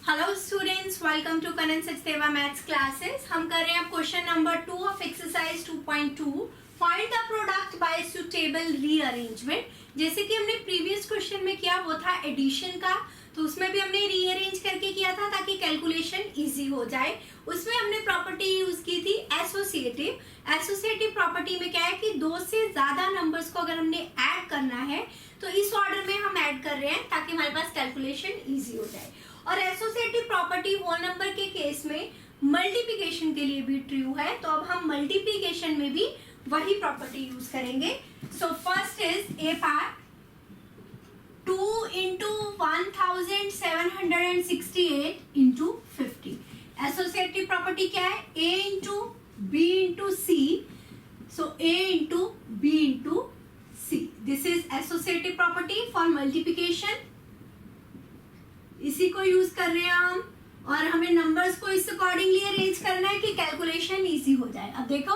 Hello students, welcome to Kanan Sachdeva maths classes. हम कर रहे हैं question number 2 of exercise 2.2, find the product by suitable rearrangement. जैसे कि हमने प्रीवियस क्वेश्चन में किया वो था एडिशन का, तो उसमें भी हमने रीअरेंज करके किया था ताकि कैलकुलेशन इजी हो जाए। उसमें हमने प्रॉपर्टी यूज की थी एसोसिएटिव। एसोसिएटिव प्रॉपर्टी में क्या है कि दो से ज्यादा नंबर्स को अगर हमने ऐड करना है तो इस ऑर्डर में हम ऐड कर रहे हैं ताकि हमारे पास कैलकुलेशन इजी हो जाए। और एसोसिएटिव प्रॉपर्टी होल नंबर के केस में मल्टीप्लिकेशन के लिए भी ट्रू है, तो अब हम मल्टीप्लिकेशन में भी वही प्रॉपर्टी यूज करेंगे। So first is a part 2 into 1768 into 50। Associative property क्या है? A into B into C, so A into B into C. This is associative property for multiplication. इसी को यूज कर रहे हैं हम, और हमें नंबर्स को इस अकॉर्डिंगली अरेंज करना है कि कैलकुलेशन इजी हो जाए। अब देखो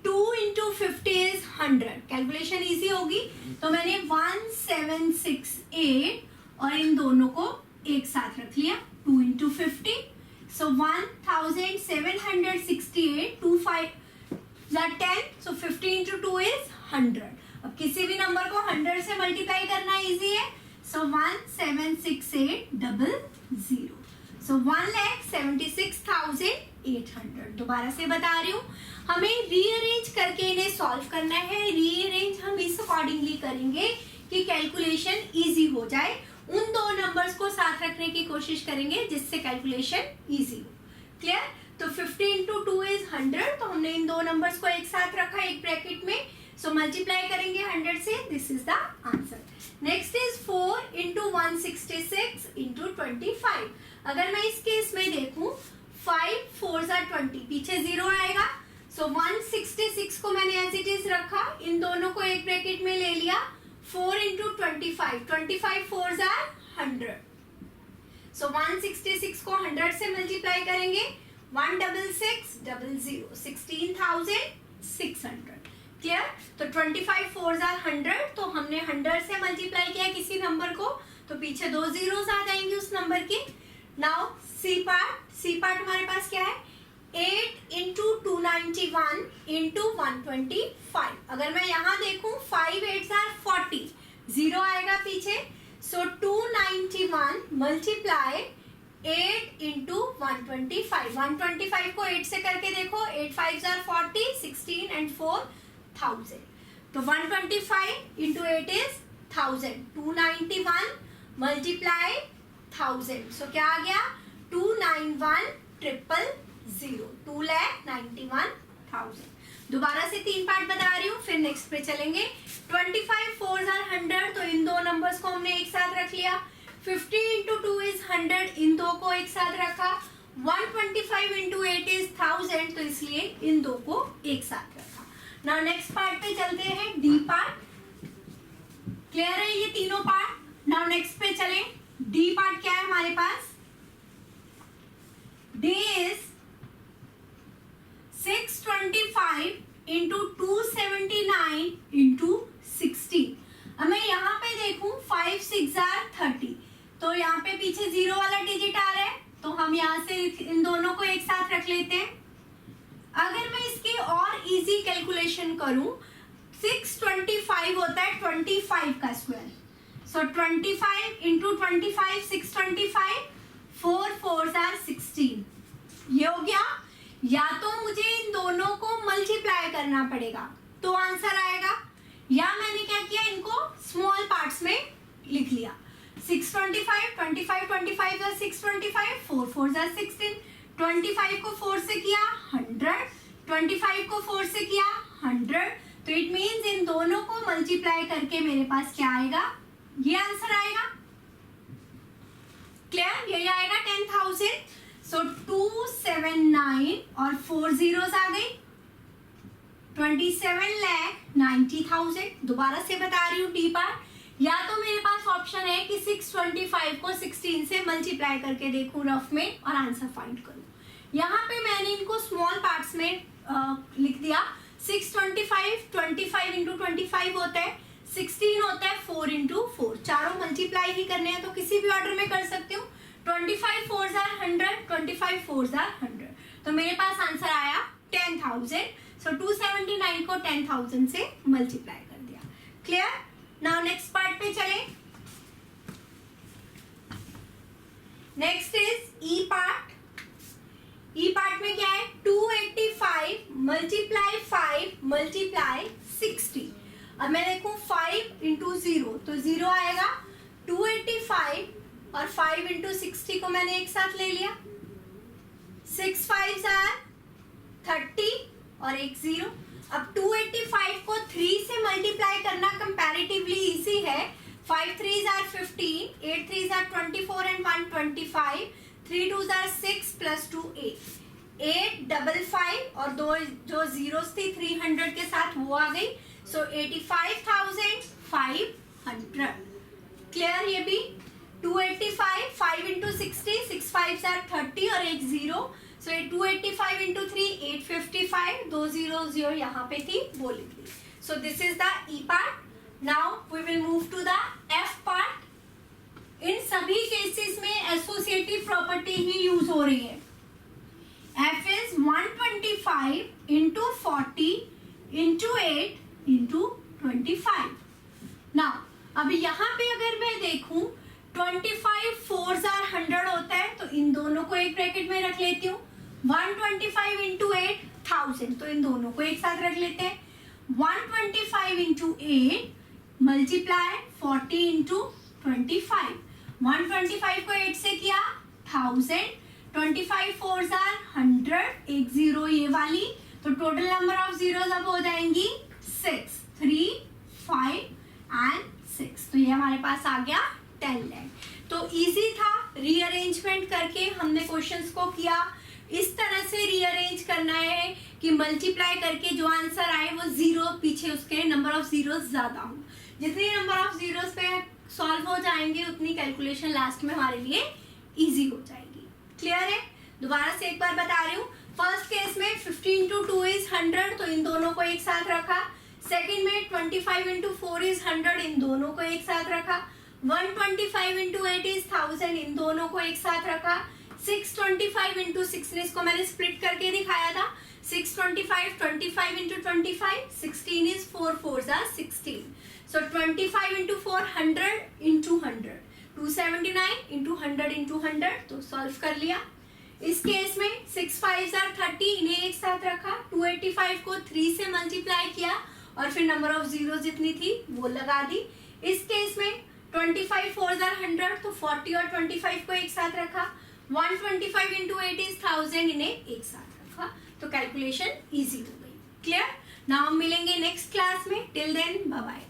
2 इंटू 50 इज 100, कैलकुलेशन इजी होगी। तो मैंने 1768 और इन दोनों को एक साथ रख लिया, 2 into 50, so 1768, 2 5 10, so 50 into 2 is 100। अब किसी भी नंबर को 100 से मल्टीप्लाई करना इजी है, so 176,800, so 1,76,800। दोबारा से बता रही हूँ, हमें रीअरेंज करके इन्हें सॉल्व करना है। रीअरेंज हम इस अकॉर्डिंगली करेंगे कि कैलकुलेशन इजी हो जाए। उन दो नंबर्स को साथ रखने की कोशिश करेंगे जिससे कैलकुलेशन इजी हो। क्लियर? तो 50 इंटू 2 इज 100, तो हमने इन दो नंबर्स को एक साथ रखा एक ब्रैकेट में, सो मल्टीप्लाई करेंगे 100 से। This is the answer. Next is 4 into 166 into 25। अगर मैं इस केस में देखूं 5 4 20, पीछे 0 आएगा, सो 166 को मैंने एज इट इज रखा, इन दोनों को एक ब्रैकेट में ले लिया। 4 इंटू 25, 25 4 100, सो 166 को 100 से मल्टीप्लाई करेंगे, 16600, 16,600। क्लियर? तो 25 4 100, तो हमने 100 से मल्टीप्लाई किया किसी नंबर को, तो पीछे 2 zeros आ जाएंगे उस नंबर के। नाउ सी पार्ट हमारे पास क्या है? 8 इंटू 291 इंटू 125। अगर मैं यहाँ देखूं 5 8 40, 0 आएगा पीछे, सो 291 मल्टीप्लाई 8 इंटू 125। 125 को 8 से करके देखो, 8 5 40, 16 एंड 4 1000, तो 125 इंटू 8 इज 1000, 291 मल्टीप्लाई 1000, सो क्या आ गया? 291,000, 2,91,000। दोबारा से 3 पार्ट बता रही हूँ, फिर नेक्स्ट पे चलेंगे। 25 4 100, तो इन दो नंबर्स को हमने एक साथ रख लिया। 50 इंटू 2 इज 100, इन दो को एक साथ रखा। 125 इंटू 8 इज 1000, तो इसलिए इन दो को एक साथ रखा। नाउ नेक्स्ट पार्ट पे चलते हैं, डी पार्ट। क्लियर है ये तीनों पार्ट? नाउ नेक्स्ट पे चलें। डी पार्ट क्या है हमारे पास? D is 625 into 279 into 60। अब मैं यहाँ पे देखूं 5 6 30, तो यहाँ पे पीछे 0 वाला डिजिट आ रहा है, तो हम यहाँ से इन दोनों को एक साथ रख लेते हैं। अगर मैं इसकी और इजी कैलकुलेशन करूं, 625 होता है 25 का स्क्वायर, सो 25 इंटू 25 625, 4 4 16। ये हो गया। या तो मुझे इन दोनों को मल्टीप्लाई करना पड़ेगा तो आंसर आएगा, या मैंने क्या किया, इनको स्मॉल पार्ट्स में लिख लिया। 625 25 25 625, 4 4 16, 25 को 4 से किया 100, 25 को 4 से किया 100, तो इट मींस इन दोनों को मल्टीप्लाई करके मेरे पास क्या आएगा? ये आंसर आएगा। क्लियर? ये आएगा 10,000, सो 279 और 4 zeros आ गई, 27,90,000। दोबारा से बता रही हूँ डी पार्ट। या तो मेरे पास ऑप्शन है कि 625 को 16 से मल्टीप्लाई करके देखूं रफ में और आंसर फाइंड करूं। यहाँ पे मैंने इनको स्मॉल पार्ट्स में लिख दिया। 625 25 इंटू 25 होता है, 16 होता है 4 इंटू 4, चारों मल्टीप्लाई ही करने हैं तो किसी भी ऑर्डर में कर सकती हूँ। 25 4s are 100, 25 4s are 100, तो मेरे पास आंसर आया 10,000. सो 279 को 10,000 से मल्टीप्लाई कर दिया. क्लियर. नाउ नेक्स्ट पार्ट पे चले. Next is E part. E part में क्या है, 285 मल्टीप्लाई 5 मल्टीप्लाई 60. अब मैं देखूं 5 इंटू 0 तो 0 आएगा. 285 और 5 इंटू 60 को मैंने एक साथ ले लिया. 6 5s are 30 और एक 0. अब 285 को 3 से मल्टीप्लाई करना कंपैरेटिवली इजी है. 5 3s are 15, 8 3s are 24 and 1 25, 3 2s are 6 plus 2 8. 8 55 और दो जो जीरोस थी 300 के साथ वो आ गई. सो 85,500. क्लियर. ये भी 285 5 इंटू 60, 6 5s are 30 और एक 0. सो 285 इंटू 3 855, दो जीरोस जो यहाँ पे थी वो लिख दी. So this is the E part. Now we will move to the F part. इन सभी केसेस में एसोसिएटिव प्रॉपर्टी ही यूज हो रही है. F is 125 into 40 into 8 into 25. Now अब यहाँ पे अगर मैं देखूं 25 4s are 100 होता है तो इन दोनों को एक ब्रैकेट में रख लेती हूँ. 125 इंटू 8 1000, तो इन दोनों को एक साथ रख लेते हैं. 125 इंटू 8 मल्टीप्लाई 40 इंटू 25. 125 को 8 से किया 1000. 25 4s are 100, एक 0 ये वाली. तो टोटल नंबर ऑफ जीरोस अब हो जाएंगी 6, 3 5 एंड 6. तो ये हमारे पास आ गया 10 लाख. तो इजी था. रीअरेंजमेंट करके हमने क्वेश्चंस को किया. इस तरह से रीअरेंज करना है कि मल्टीप्लाई करके जो आंसर आए वो 0 पीछे उसके नंबर ऑफ जीरोस ज्यादा हो. जितनी नंबर ऑफ जीरोस पे सॉल्व हो जाएंगे उतनी कैलकुलेशन लास्ट में हमारे लिए इजी हो जाएगी. क्लियर है. दोबारा से एक बार बता रही हूँ. फर्स्ट केस में 15 इंटू 2 इज 100, तो इन दोनों को एक साथ रखा. सेकेंड में 25 इंटू 4 इज 100, इन दोनों को एक साथ रखा. 125 इंटू 8 इज 1000, इन दोनों को एक साथ रखा. 625 इंटू 6 इसको मैंने स्प्लिट करके दिखाया था. 625 25 into 25 16 is 4 4s are 16. So 25 into 4 100 into 100 279 into 100 into 100, तो सॉल्व कर लिया. इस केस में 6 5s are 30, इन्हें एक साथ रखा. 285 को 3 से मल्टीप्लाई किया और फिर नंबर ऑफ जीरो जितनी थी वो लगा दी. इस केस में 25 4s are 100, तो 40 और 25 को एक साथ रखा. 125 इंटू 8 इज 1000, इन्हें एक साथ रखा. तो कैलकुलेशन इजी हो गई. क्लियर. नाउ हम मिलेंगे नेक्स्ट क्लास में. Till then bye bye.